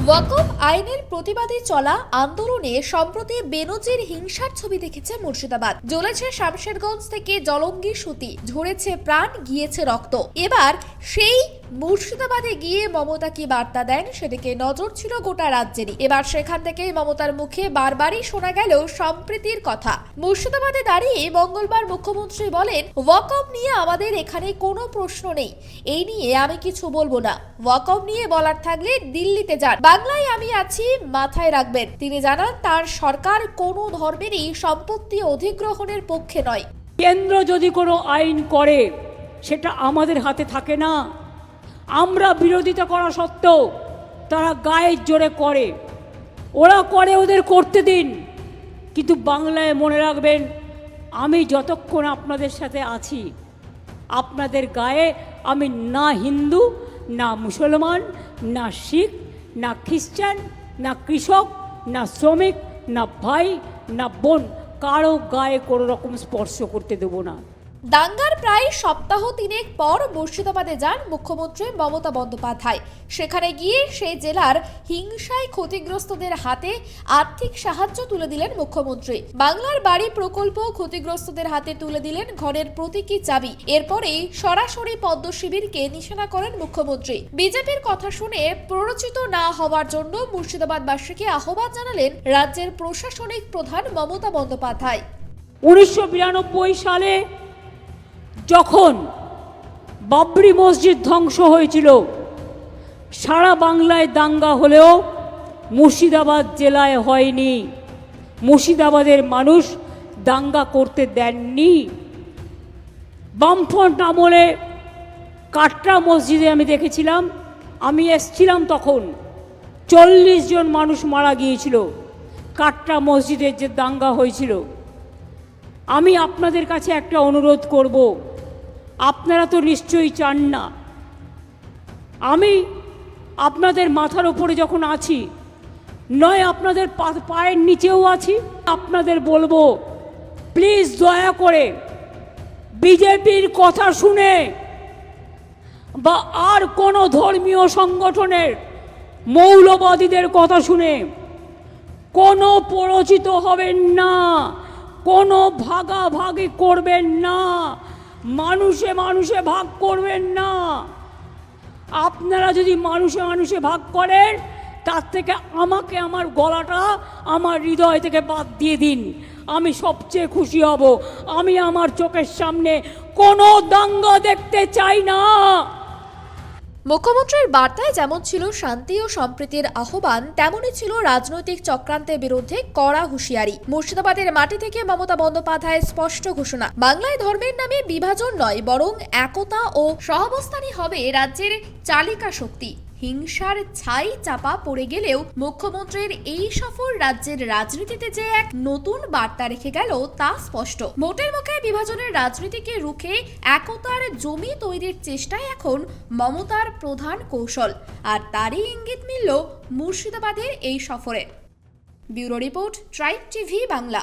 ওয়াকফ আইনের প্রতিবাদে চলা আন্দোলনে সম্প্রতি বেনজির হিংসার ছবি দেখেছে মুর্শিদাবাদ। জ্বলেছে শামশেরগঞ্জ থেকে জলঙ্গি সুতি, ঝরেছে প্রাণ, গিয়েছে রক্ত। এবার সেই মুর্শিদাবাদে গিয়ে মমতা কি বার্তা দেন সেদিকে নজর ছিল গোটা রাজ্যেরই। এবার সেখান থেকে মমতার মুখে বারবারই শোনা গেল সম্প্রীতির কথা। মুর্শিদাবাদে দাঁড়িয়ে মঙ্গলবার মুখ্যমন্ত্রী বলেন, ওয়াকফ নিয়ে আমাদের এখানে কোনো প্রশ্ন নেই, এই নিয়ে আমি কিছু বলবো না। ওয়াকফ নিয়ে বলার থাকলে দিল্লিতে যান, বাংলায় আমি আছি, মাথায় রাখবেন। তিনি জানান, তার সরকার কোনো ধর্মেরই সম্পত্তি অধিগ্রহণের পক্ষে নয়। কেন্দ্র যদি কোনো আইন করে সেটা আমাদের হাতে থাকে না। আমরা বিরোধিতা করা সত্ত্বেও তারা গায়ের জোরে করে, ওরা করে, ওদের করতে দিন। কিন্তু বাংলায় মনে রাখবেন, আমি যতক্ষণ আপনাদের সাথে আছি, আপনাদের গায়ে আমি না হিন্দু, না মুসলমান, না শিখ, না খ্রিস্টান, না কৃষক, না শ্রমিক, না ভাই, না বোন, কারো গায়ে কোনো রকম স্পর্শ করতে দেব না। দাঙ্গার প্রায় সপ্তাহ তিনেক পর মুর্শিদাবাদে যান মুখ্যমন্ত্রী মমতা বন্দ্যোপাধ্যায়। সেখানে গিয়ে সেই জেলার হিংসায় ক্ষতিগ্রস্তদের হাতে আর্থিক সাহায্য তুলে দিলেন মুখ্যমন্ত্রী। বাংলার বাড়ি প্রকল্প ক্ষতিগ্রস্তদের হাতে তুলে দিলেন ঘরের প্রতীকী চাবি। এরপরেই সরাসরি পদ্ম শিবিরকে নিশানা করেন মুখ্যমন্ত্রী। বিজেপির কথা শুনে প্ররোচিত না হওয়ার জন্য মুর্শিদাবাদবাসীকে আহ্বান জানালেন রাজ্যের প্রশাসনিক প্রধান মমতা বন্দ্যোপাধ্যায়। 1992 সালে যখন বাবরি মসজিদ ধ্বংস হয়েছিল, সারা বাংলায় দাঙ্গা হলেও মুর্শিদাবাদ জেলায় হয়নি। মুর্শিদাবাদের মানুষ দাঙ্গা করতে দেননি। বামফ্রন্ট আমলে কাটরা মসজিদে আমি দেখেছিলাম, আমি এসছিলাম তখন, 40 জন মানুষ মারা গিয়েছিল কাটরা মসজিদের যে দাঙ্গা হয়েছিল। আমি আপনাদের কাছে একটা অনুরোধ করব, আপনারা তো নিশ্চয়ই চান না, আমি আপনাদের মাথার উপরে যখন আছি, নয় আপনাদের পায়ের নিচেও আছি, আপনাদের বলবো, প্লিজ দয়া করে বিজেপির কথা শুনে বা আর কোনো ধর্মীয় সংগঠনের মৌলবাদীদের কথা শুনে কোনো প্ররোচিত হবেন না, কোনো ভাগাভাগি করবেন না, মানুষে মানুষে ভাগ করবেন না। আপনারা যদি মানুষে মানুষে ভাগ করেন, তার থেকে আমাকে আমার গলাটা আমার হৃদয় থেকে বাদ দিয়ে দিন, আমি সবচেয়ে খুশি হব। আমি আমার চোখের সামনে কোনো দাঙ্গা দেখতে চাই না। মুখ্যমন্ত্রীর বার্তায় যেমন ছিল শান্তি ও সম্প্রীতির আহ্বান, তেমনই ছিল রাজনৈতিক চক্রান্তের বিরুদ্ধে কড়া হুঁশিয়ারি। মুর্শিদাবাদের মাটি থেকে মমতা বন্দ্যোপাধ্যায়ের স্পষ্ট ঘোষণা, বাংলায় ধর্মের নামে বিভাজন নয়, বরং একতা ও সহাবস্থানই হবে রাজ্যের চালিকা শক্তি। হিংসার ছাই চাপা পড়ে গেলেও মুখ্যমন্ত্রীর এই সফর রাজ্যের রাজনীতিতে যে এক নতুন বার্তা রেখে গেল তা স্পষ্ট। ভোটের মুখে বিভাজনের রাজনীতিকে রুখে একতার জমি তৈরির চেষ্টাই এখন মমতার প্রধান কৌশল, আর তারই ইঙ্গিত মিলল মুর্শিদাবাদের এই সফরে। Bureau report, tribe TV Bangla.